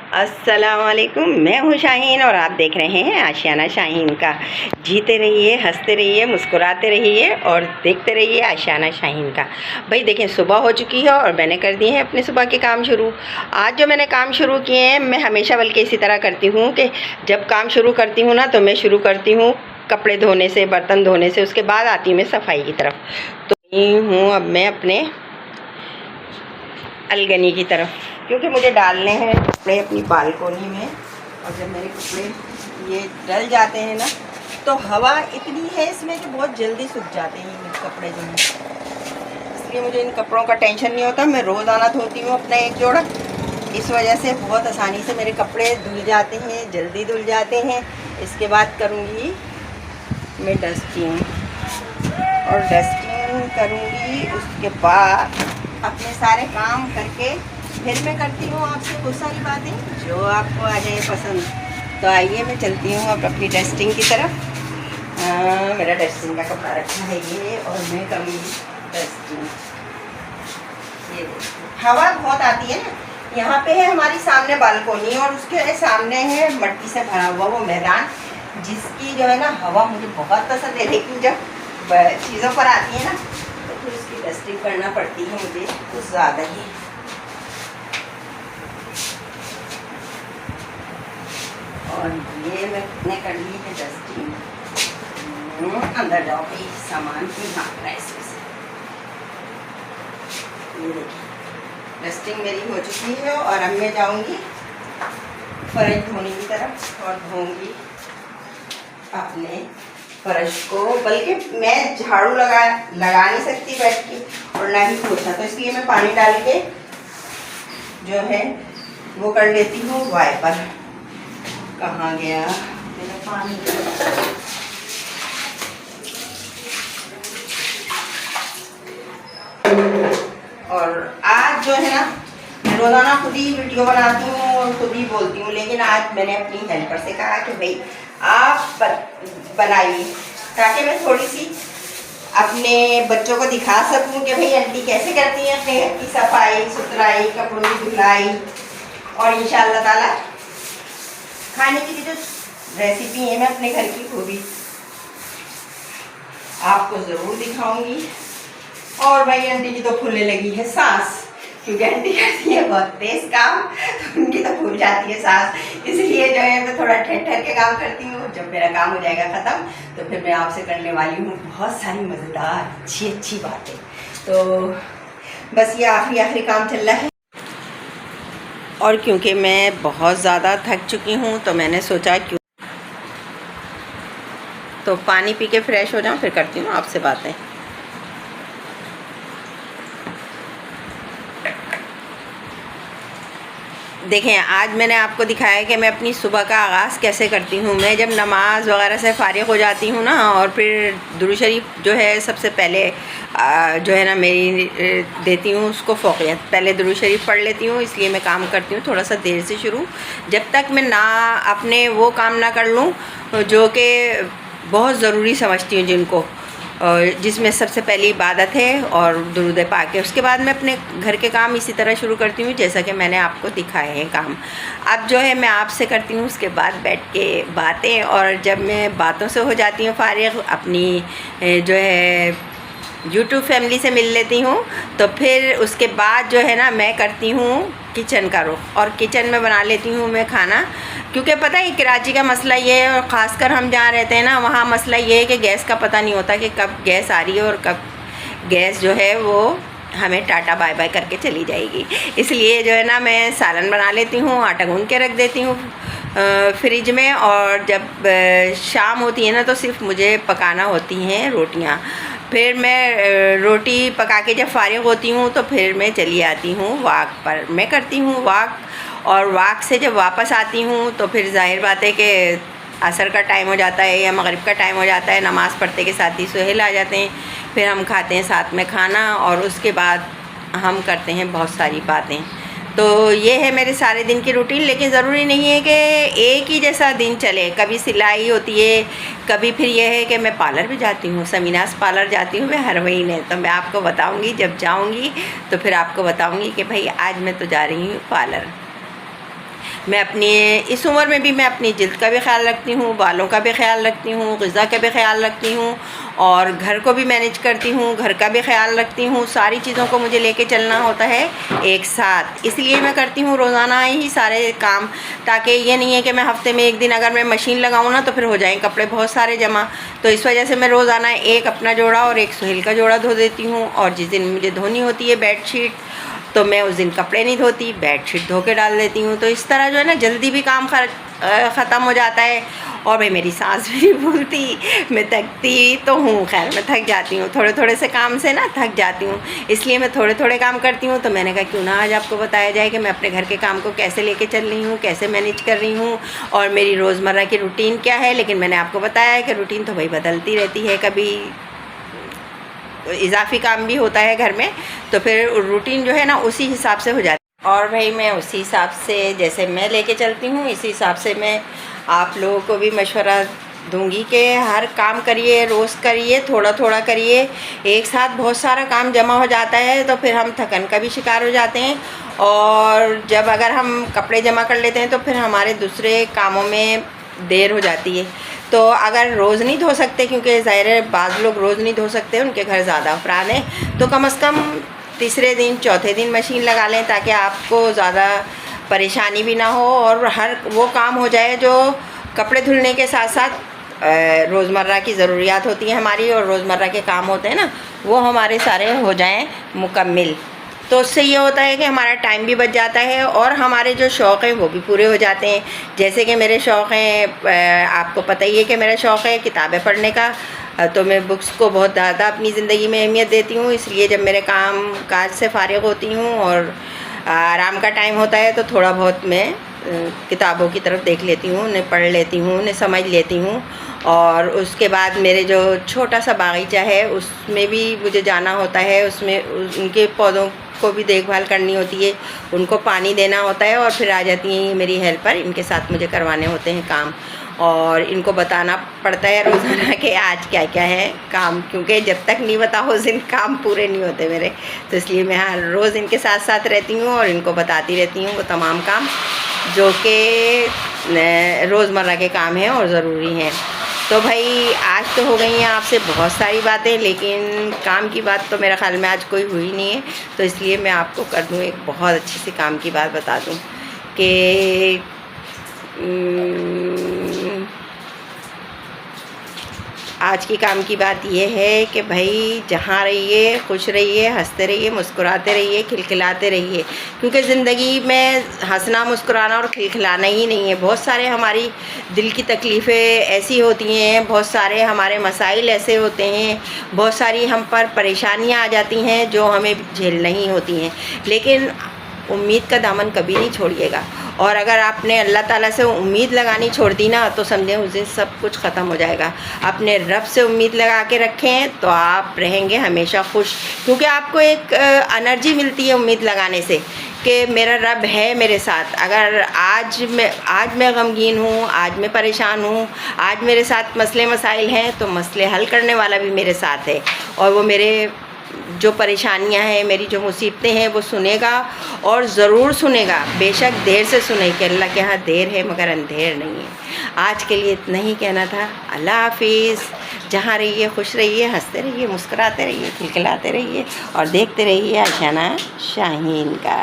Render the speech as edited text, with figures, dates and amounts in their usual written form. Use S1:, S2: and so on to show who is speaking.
S1: अस्सलाम वालेकुम। मैं हूँ शाहीन और आप देख रहे हैं आशियाना शाहीन का। जीते रहिए, हंसते रहिए, मुस्कुराते रहिए और देखते रहिए आशियाना शाहीन का। भाई देखें, सुबह हो चुकी है और मैंने कर दिए हैं अपने सुबह के काम शुरू। आज जो मैंने काम शुरू किए हैं, मैं हमेशा बल्कि इसी तरह करती हूँ कि जब काम शुरू करती हूँ ना, तो मैं शुरू करती हूँ कपड़े धोने से, बर्तन धोने से, उसके बाद आती हूँ मैं सफाई की तरफ। तो हूँ अब मैं अपने अलगनी की तरफ, क्योंकि मुझे डालने हैं कपड़े अपनी बालकोनी में। और जब मेरे कपड़े ये डल जाते हैं ना, तो हवा इतनी है इसमें कि बहुत जल्दी सूख जाते हैं ये कपड़े जो हैं। इसलिए मुझे इन कपड़ों का टेंशन नहीं होता। मैं रोज़ाना धोती हूँ अपना एक जोड़ा। इस वजह से बहुत आसानी से मेरे कपड़े धुल जाते हैं, जल्दी धुल जाते हैं। इसके बाद करूँगी मैं डस्टिंग, और डस्टिंग करूँगी उसके बाद अपने सारे काम करके फिर मैं करती हूँ आपसे बहुत सारी बातें जो आपको आ जाए पसंद। तो आइए मैं चलती हूँ अब अपनी डस्टिंग की तरफ। मेरा डस्टिंग का कपड़ा रखा है ये, और मैं करूँगी डस्टिंग। ये हवा बहुत आती है ना, यहाँ पे है हमारी सामने बालकोनी और उसके सामने है मट्टी से भरा हुआ वो मैदान, जिसकी जो है ना हवा मुझे बहुत पसंद है। लेकिन जब चीज़ों पर आती है ना, तो फिर उसकी डस्टिंग करना पड़ती है मुझे कुछ ज़्यादा ही। और ये मैंने कर ली है डस्टिंग। अंदर जाओ भाई, सामान भी भाग रहा है इसमें से। ये देखिए डस्टिंग मेरी हो चुकी है और अब मैं जाऊंगी फर्श धोने की तरफ और धोऊंगी अपने फर्श को। बल्कि मैं झाड़ू लगा नहीं सकती बैठ के, और ना ही पोछा, तो इसलिए मैं पानी डाल के जो है वो कर लेती हूँ वाइपर। कहाँ गया मेरा पानी? और आज जो है ना, मैं रोज़ाना खुद ही वीडियो बनाती हूँ और खुद ही बोलती हूँ, लेकिन आज मैंने अपनी हेल्पर से कहा कि भाई आप बनाइए, ताकि मैं थोड़ी सी अपने बच्चों को दिखा सकूं कि भाई आंटी कैसे करती हैं अपने घर की सफाई सुथराई, कपड़ों की धुलाई, और इंशाअल्लाह ताला खाने की जो रेसिपी है मैं अपने घर की वो भी आपको ज़रूर दिखाऊंगी। और भाई आंटी की तो फूलने लगी है सांस, क्योंकि आंटी करती है बहुत तेज काम, तो उनकी तो फूल जाती है सांस। इसलिए जो है मैं थोड़ा ठहर के काम करती हूँ। जब मेरा काम हो जाएगा ख़त्म, तो फिर मैं आपसे करने वाली हूँ बहुत सारी मज़ेदार अच्छी बातें। तो बस ये आखिरी काम चल रहा है। और क्योंकि मैं बहुत ज़्यादा थक चुकी हूँ, तो मैंने सोचा क्यों तो पानी पी के फ्रेश हो जाऊँ, फिर करती हूँ आपसे बातें। देखें, आज मैंने आपको दिखाया कि मैं अपनी सुबह का आगाज़ कैसे करती हूँ। मैं जब नमाज़ वगैरह से फ़ारिग हो जाती हूँ ना, और फिर दुरूद शरीफ जो है सबसे पहले जो है ना मेरी देती हूँ उसको फ़ौक़ियत। पहले दुरूद शरीफ पढ़ लेती हूँ, इसलिए मैं काम करती हूँ थोड़ा सा देर से शुरू, जब तक मैं ना अपने वो काम ना कर लूँ जो कि बहुत ज़रूरी समझती हूँ, जिनको जिसमें सबसे पहली इबादत है और दुरूद पाक है। उसके बाद मैं अपने घर के काम इसी तरह शुरू करती हूँ जैसा कि मैंने आपको दिखाए हैं काम। अब जो है मैं आपसे करती हूँ उसके बाद बैठ के बातें, और जब मैं बातों से हो जाती हूँ फारिग, अपनी जो है यूट्यूब फैमिली से मिल लेती हूँ, तो फिर उसके बाद जो है ना मैं करती हूँ किचन का रुख, और किचन में बना लेती हूँ मैं खाना। क्योंकि पता है कराची का मसला ये है, और ख़ासकर हम जहाँ रहते हैं ना, वहाँ मसला ये है कि गैस का पता नहीं होता कि कब गैस आ रही है और कब गैस जो है वो हमें टाटा बाय बाय करके चली जाएगी। इसलिए जो है ना मैं सालन बना लेती हूँ, आटा गूँध के रख देती हूँ फ्रिज में, और जब शाम होती है ना तो सिर्फ मुझे पकाना होती हैं रोटियाँ। फिर मैं रोटी पका के जब फ़ारिग होती हूँ तो फिर मैं चली आती हूँ वॉक पर। मैं करती हूँ वॉक, और वॉक से जब वापस आती हूँ तो फिर ज़ाहिर बात है कि असर का टाइम हो जाता है या मगरिब का टाइम हो जाता है। नमाज़ पढ़ते के साथ ही सुहेल आ जाते हैं, फिर हम खाते हैं साथ में खाना, और उसके बाद हम करते हैं बहुत सारी बातें। तो ये है मेरे सारे दिन की रूटीन। लेकिन ज़रूरी नहीं है कि एक ही जैसा दिन चले। कभी सिलाई होती है, कभी फिर ये है कि मैं पार्लर भी जाती हूँ, समीनास पार्लर जाती हूँ मैं हर महीने। तो मैं आपको बताऊँगी जब जाऊँगी, तो फिर आपको बताऊँगी कि भाई आज मैं तो जा रही हूँ पार्लर। मैं अपनी इस उम्र में भी मैं अपनी जिल्द का भी ख्याल रखती हूँ, बालों का भी ख्याल रखती हूँ, ग़िज़ा का भी ख्याल रखती हूँ और घर को भी मैनेज करती हूँ, घर का भी ख्याल रखती हूँ। सारी चीज़ों को मुझे लेके चलना होता है एक साथ, इसलिए मैं करती हूँ रोज़ाना ही सारे काम, ताकि ये नहीं है कि मैं हफ़्ते में एक दिन अगर मैं मशीन लगाऊँ ना तो फिर हो जाएँ कपड़े बहुत सारे जमा। तो इस वजह से मैं रोज़ाना एक अपना जोड़ा और एक सुहेल का जोड़ा धो देती हूँ। और जिस दिन मुझे धोनी होती है बेडशीट तो मैं उस दिन कपड़े नहीं धोती, बेडशीट धो के डाल देती हूँ। तो इस तरह जो है ना जल्दी भी काम ख़त्म हो जाता है। और भाई मेरी सास भी नहीं बोलती, मैं थकती तो हूँ, खैर मैं थक जाती हूँ थोड़े थोड़े से काम से ना, थक जाती हूँ, इसलिए मैं थोड़े थोड़े काम करती हूँ। तो मैंने कहा क्यों ना आज आपको बताया जाए कि मैं अपने घर के काम को कैसे लेके चल रही हूँ, कैसे मैनेज कर रही हूँ और मेरी रोज़मर्रा की रूटीन क्या है। लेकिन मैंने आपको बताया है कि रूटीन तो भाई बदलती रहती है, कभी इजाफी काम भी होता है घर में, तो फिर रूटीन जो है ना उसी हिसाब से हो जाती है। और भाई मैं उसी हिसाब से जैसे मैं लेके चलती हूँ इसी हिसाब से मैं आप लोगों को भी मशवरा दूंगी कि हर काम करिए, रोज़ करिए, थोड़ा थोड़ा करिए। एक साथ बहुत सारा काम जमा हो जाता है तो फिर हम थकन का भी शिकार हो जाते हैं। और जब अगर हम कपड़े जमा कर लेते हैं तो फिर हमारे दूसरे कामों में देर हो जाती है। तो अगर रोज़ नहीं धो सकते, क्योंकि ज़ाहिर है बाज़ लोग रोज़ नहीं धो सकते, उनके घर ज़्यादा अफराद हैं, तो कम से कम तीसरे दिन चौथे दिन मशीन लगा लें ताकि आपको ज़्यादा परेशानी भी ना हो और हर वो काम हो जाए जो कपड़े धुलने के साथ साथ रोज़मर्रा की ज़रूरियात होती हैं हमारी और रोज़मर्रा के काम होते हैं ना, वो हमारे सारे हो जाएं मुकम्मिल। तो उससे ये होता है कि हमारा टाइम भी बच जाता है और हमारे जो शौक़ हैं वो भी पूरे हो जाते हैं। जैसे कि मेरे शौक़ हैं, आपको पता ही है कि मेरा शौक़ है किताबें पढ़ने का, तो मैं बुक्स को बहुत ज़्यादा अपनी ज़िंदगी में अहमियत देती हूँ। इसलिए जब मेरे काम काज से फ़ारिग़ होती हूँ और आराम का टाइम होता है तो थोड़ा बहुत मैं किताबों की तरफ देख लेती हूँ, उन्हें पढ़ लेती हूँ, उन्हें समझ लेती हूँ। और उसके बाद मेरे जो छोटा सा बागीचा है उसमें भी मुझे जाना होता है, उसमें उनके पौधों को भी देखभाल करनी होती है, उनको पानी देना होता है और फिर आ जाती हैं मेरी हेल्पर, इनके साथ मुझे करवाने होते हैं काम और इनको बताना पड़ता है रोज़ाना कि आज क्या क्या है काम, क्योंकि जब तक नहीं बताओ उस दिन काम पूरे नहीं होते मेरे। तो इसलिए मैं हर रोज़ इनके साथ साथ रहती हूँ और इनको बताती रहती हूँ वो तमाम काम जो कि रोज़मर्रा के काम हैं और ज़रूरी हैं। तो भाई आज तो हो गई हैं आपसे बहुत सारी बातें, लेकिन काम की बात तो मेरा ख़्याल में आज कोई हुई नहीं है, तो इसलिए मैं आपको कर दूँ एक बहुत अच्छी सी काम की बात बता दूँ कि आज की काम की बात यह है कि भाई जहाँ रहिए खुश रहिए, हंसते रहिए, मुस्कुराते रहिए, खिलखिलाते रहिए, क्योंकि ज़िंदगी में हंसना मुस्कुराना और खिलखिलाना ही नहीं है। बहुत सारे हमारी दिल की तकलीफ़ें ऐसी होती हैं, बहुत सारे हमारे मसाइल ऐसे होते हैं, बहुत सारी हम पर परेशानियाँ आ जाती हैं जो हमें झेलना ही होती हैं, लेकिन उम्मीद का दामन कभी नहीं छोड़िएगा। और अगर आपने अल्लाह ताला से उम्मीद लगानी छोड़ दी ना तो समझें उस दिन सब कुछ ख़त्म हो जाएगा। अपने रब से उम्मीद लगा के रखें तो आप रहेंगे हमेशा खुश, क्योंकि आपको एक एनर्जी मिलती है उम्मीद लगाने से कि मेरा रब है मेरे साथ। अगर आज मैं गमगीन हूँ, आज मैं परेशान हूँ, आज मेरे साथ मसले मसाइल हैं तो मसले हल करने वाला भी मेरे साथ है और वो मेरे जो परेशानियां हैं, मेरी जो मुसीबतें हैं वो सुनेगा और ज़रूर सुनेगा, बेशक देर से सुने कि अल्लाह के यहाँ देर है मगर अंधेर नहीं है। आज के लिए इतना ही कहना था। अल्लाह हाफिज़। जहाँ रहिए खुश रहिए, हंसते रहिए, मुस्कुराते रहिए, खिलखिलाते रहिए और देखते रहिए आशियाना शाहीन का।